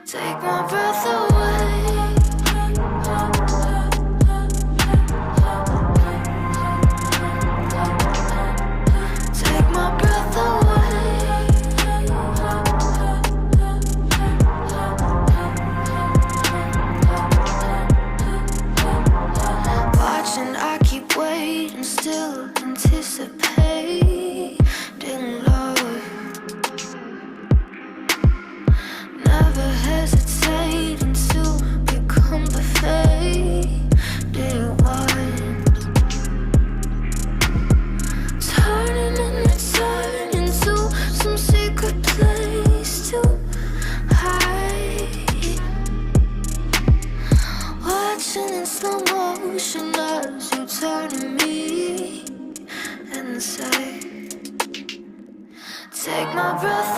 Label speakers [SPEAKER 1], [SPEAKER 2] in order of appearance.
[SPEAKER 1] Take my breath away. Take my breath away. Watching, I keep waiting, still anticipating love. Never hesitating to become the faded one. Turning and returning to some secret place to hide. Watching in slow motion as you turn to me and say, take my breath